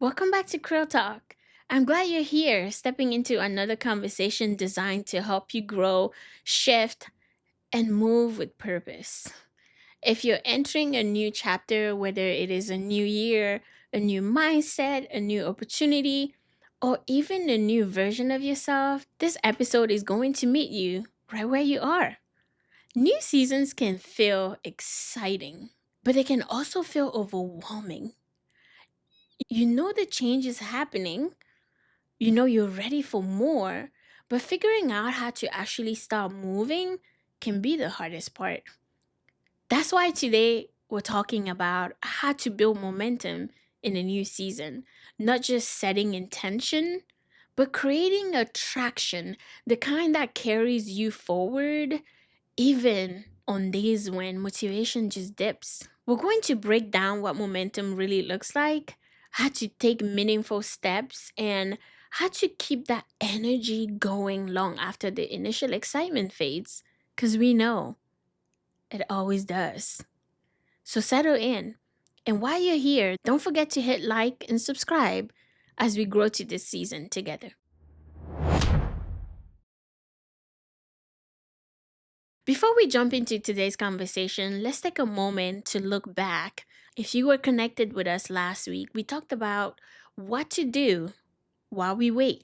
Welcome back to Creeltalk. I'm glad you're here, stepping into another conversation designed to help you grow, shift, and move with purpose. If you're entering a new chapter, whether it is a new year, a new mindset, a new opportunity, or even a new version of yourself, this episode is going to meet you right where you are. New seasons can feel exciting, but they can also feel overwhelming. You know the change is happening, you know you're ready for more, but figuring out how to actually start moving can be the hardest part. That's why today we're talking about how to build momentum in a new season, not just setting intention, but creating a traction, the kind that carries you forward even on days when motivation just dips. We're going to break down what momentum really looks like, how to take meaningful steps, and how to keep that energy going long after the initial excitement fades, because we know it always does. So settle in. And while you're here, don't forget to hit like and subscribe as we grow to this season together. Before we jump into today's conversation, let's take a moment to look back. If you were connected with us last week, we talked about what to do while we wait.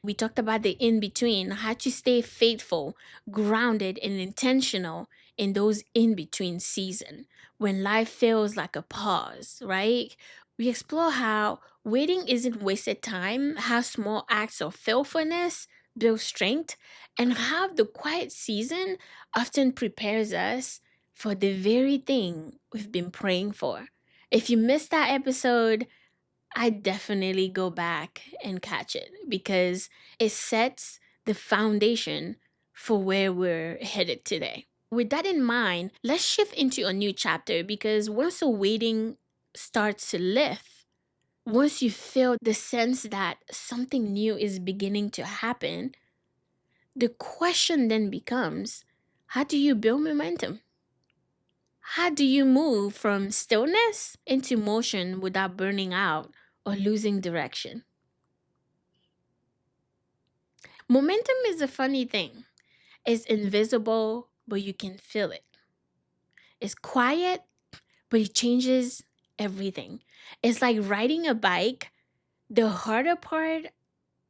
We talked about the in between, how to stay faithful, grounded, and intentional in those in between season when life feels like a pause, right? We explore how waiting isn't wasted time, how small acts of faithfulness build strength, and how the quiet season often prepares us for the very thing we've been praying for. If you missed that episode, I definitely go back and catch it because it sets the foundation for where we're headed today. With that in mind, let's shift into a new chapter because once the waiting starts to lift, once you feel the sense that something new is beginning to happen, the question then becomes, how do you build momentum? How do you move from stillness into motion without burning out or losing direction? Momentum is a funny thing. It's invisible, but you can feel it. It's quiet, but it changes everything. It's like riding a bike. The harder part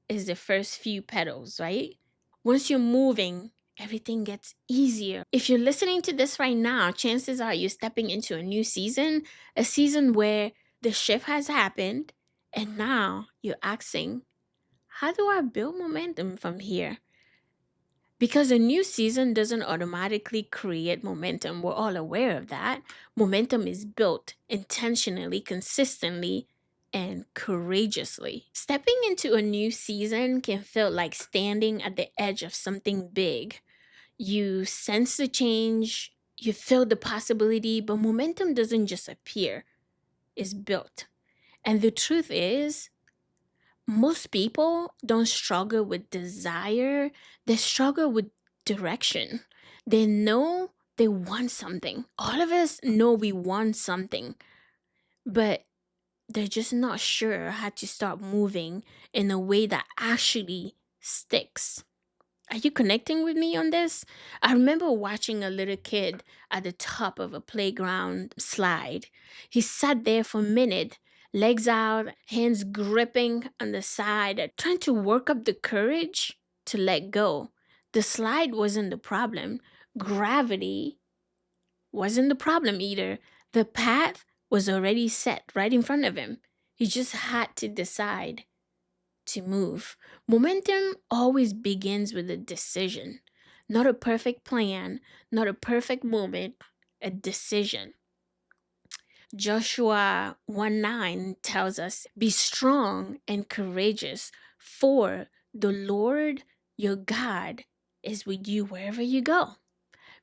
is the first few pedals, right? Once you're moving, everything gets easier. If you're listening to this right now, chances are you're stepping into a new season, a season where the shift has happened, and now you're asking, how do I build momentum from here? Because a new season doesn't automatically create momentum. We're all aware of that. Momentum is built intentionally, consistently, and courageously. Stepping into a new season can feel like standing at the edge of something big. You sense the change, you feel the possibility, but momentum doesn't just appear, it's built. And the truth is, most people don't struggle with desire, they struggle with direction. They know they want something. All of us know we want something, but they're just not sure how to start moving in a way that actually sticks. Are you connecting with me on this? I remember watching a little kid at the top of a playground slide. He sat there for a minute, legs out, hands gripping on the side, trying to work up the courage to let go. The slide wasn't the problem. Gravity wasn't the problem either. The path was already set right in front of him. He just had to decide to move. Momentum always begins with a decision, not a perfect plan, not a perfect moment, a decision. Joshua 1:9 tells us, be strong and courageous, for the Lord your God is with you wherever you go.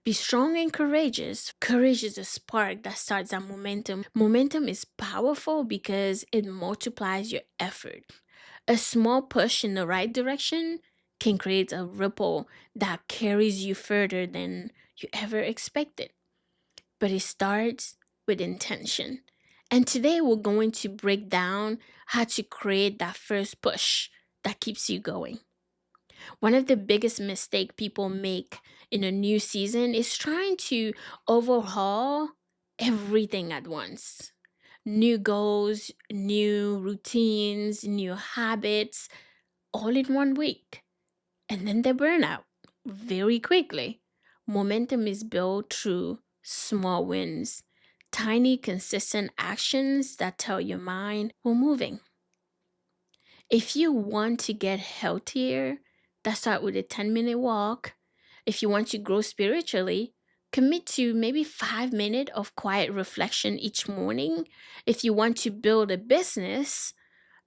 Be strong and courageous. Courage is a spark that starts that momentum. Momentum is powerful because it multiplies your effort. A small push in the right direction can create a ripple that carries you further than you ever expected. But it starts with intention. And today we're going to break down how to create that first push that keeps you going. One of the biggest mistake people make in a new season is trying to overhaul everything at once. New goals, new routines, new habits, all in one week. And then they burn out very quickly. Momentum is built through small wins, tiny, consistent actions that tell your mind we're moving. If you want to get healthier, that start with a 10-minute walk. If you want to grow spiritually, commit to maybe 5 minutes of quiet reflection each morning. If you want to build a business,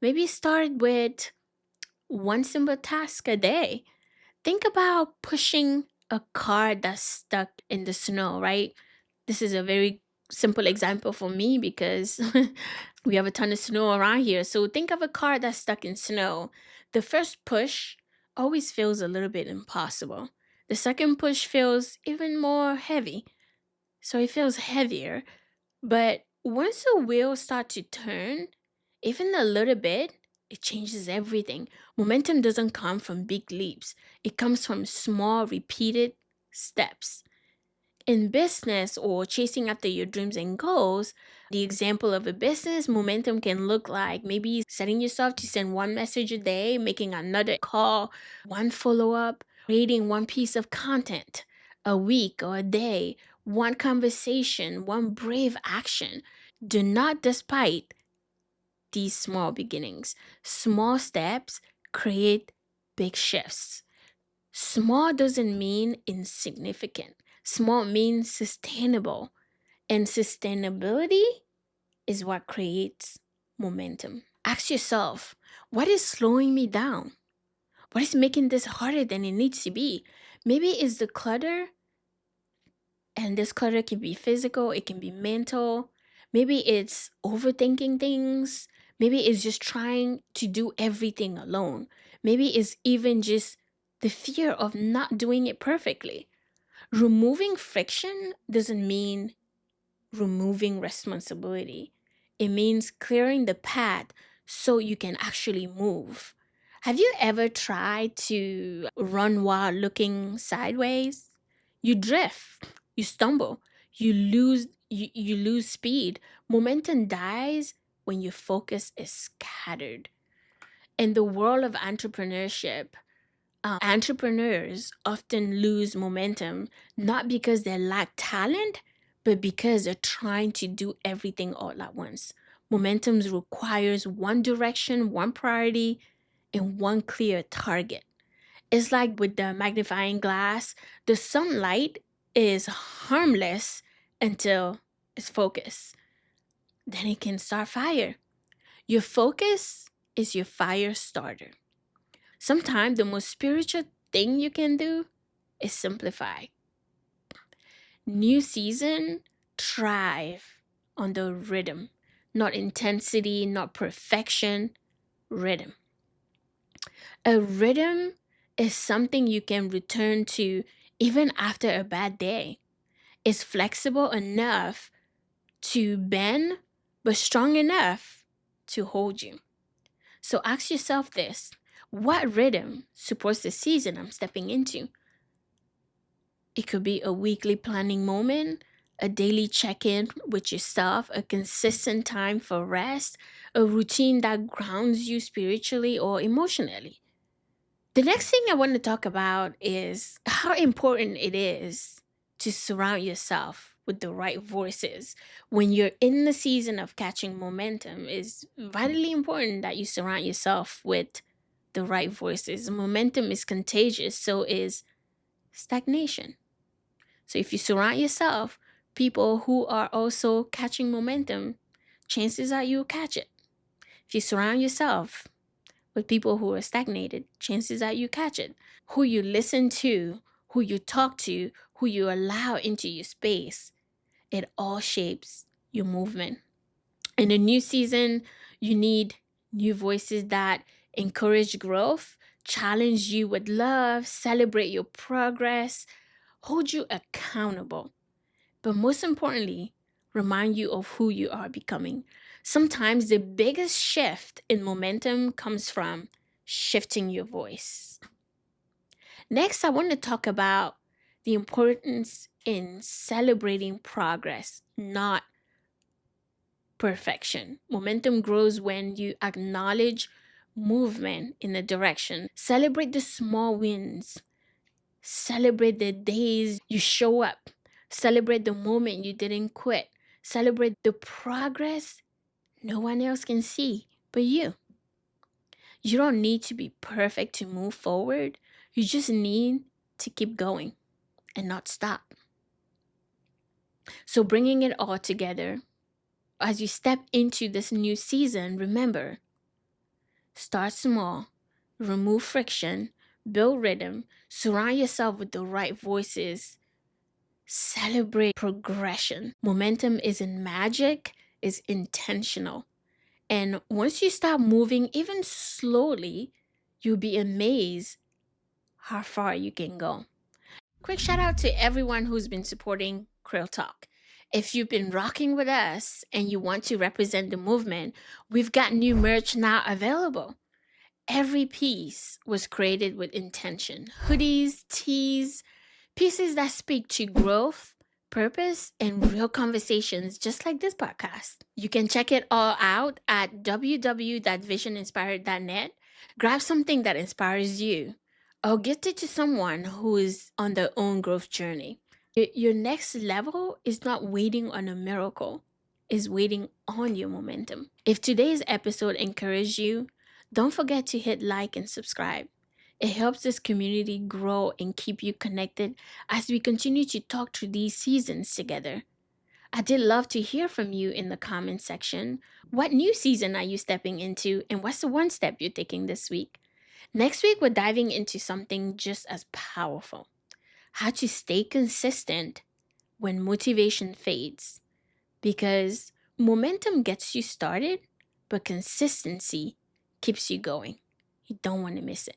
maybe start with one simple task a day. Think about pushing a car that's stuck in the snow, right? This is a very simple example for me because we have a ton of snow around here. So think of a car that's stuck in snow. The first push always feels a little bit impossible. The second push feels even more heavy. So it feels heavier. But once the wheels start to turn, even a little bit, it changes everything. Momentum doesn't come from big leaps, it comes from small, repeated steps. In business or chasing after your dreams and goals, the example of a business momentum can look like maybe setting yourself to send one message a day, making another call, one follow up, creating one piece of content a week or a day, one conversation, one brave action. Do not despite these small beginnings. Small steps create big shifts. Small doesn't mean insignificant. Small means sustainable. And sustainability is what creates momentum. Ask yourself, what is slowing me down? What is making this harder than it needs to be? Maybe it's the clutter, and this clutter can be physical, it can be mental. Maybe it's overthinking things. Maybe it's just trying to do everything alone. Maybe it's even just the fear of not doing it perfectly. Removing friction doesn't mean removing responsibility, it means clearing the path so you can actually move. Have you ever tried to run while looking sideways? You drift, you stumble, you lose speed. Momentum dies when your focus is scattered. In the world of entrepreneurship, entrepreneurs often lose momentum not because they lack talent, but because they're trying to do everything all at once. Momentum requires one direction, one priority, and one clear target. It's like with the magnifying glass, the sunlight is harmless until it's focused. Then it can start fire. Your focus is your fire starter. Sometimes the most spiritual thing you can do is simplify. New season, thrive on the rhythm, not intensity, not perfection, rhythm. A rhythm is something you can return to even after a bad day. It's flexible enough to bend, but strong enough to hold you. So ask yourself this: what rhythm supports the season I'm stepping into? It could be a weekly planning moment, a daily check in with yourself, a consistent time for rest, a routine that grounds you spiritually or emotionally. The next thing I want to talk about is how important it is to surround yourself with the right voices. When you're in the season of catching momentum, it's vitally important that you surround yourself with the right voices. Momentum is contagious, so is stagnation. So if you surround yourself people who are also catching momentum, chances are you'll catch it. If you surround yourself with people who are stagnated, chances are you catch it. Who you listen to, who you talk to, who you allow into your space, it all shapes your movement. In a new season, you need new voices that encourage growth, challenge you with love, celebrate your progress, hold you accountable. But most importantly, remind you of who you are becoming. Sometimes the biggest shift in momentum comes from shifting your voice. Next, I want to talk about the importance in celebrating progress, not perfection. Momentum grows when you acknowledge movement in a direction. Celebrate the small wins. Celebrate the days you show up. Celebrate the moment you didn't quit. Celebrate the progress no one else can see but you. You don't need to be perfect to move forward. You just need to keep going and not stop. So, bringing it all together, as you step into this new season, remember, start small, remove friction, build rhythm, surround yourself with the right voices, celebrate progression. Momentum isn't magic, it's intentional. And once you start moving, even slowly, you'll be amazed how far you can go. Quick shout out to everyone who's been supporting Creeltalk. If you've been rocking with us and you want to represent the movement, we've got new merch now available. Every piece was created with intention. Hoodies, tees, pieces that speak to growth, purpose, and real conversations, just like this podcast. You can check it all out at www.visioninspired.net. Grab something that inspires you, or gift it to someone who is on their own growth journey. Your next level is not waiting on a miracle, is waiting on your momentum. If today's episode encouraged you, don't forget to hit like and subscribe. It helps this community grow and keep you connected as we continue to talk through these seasons together. I did love to hear from you in the comment section. What new season are you stepping into, and what's the one step you're taking this week? Next week, we're diving into something just as powerful: how to stay consistent when motivation fades. Because momentum gets you started, but consistency keeps you going. You don't want to miss it.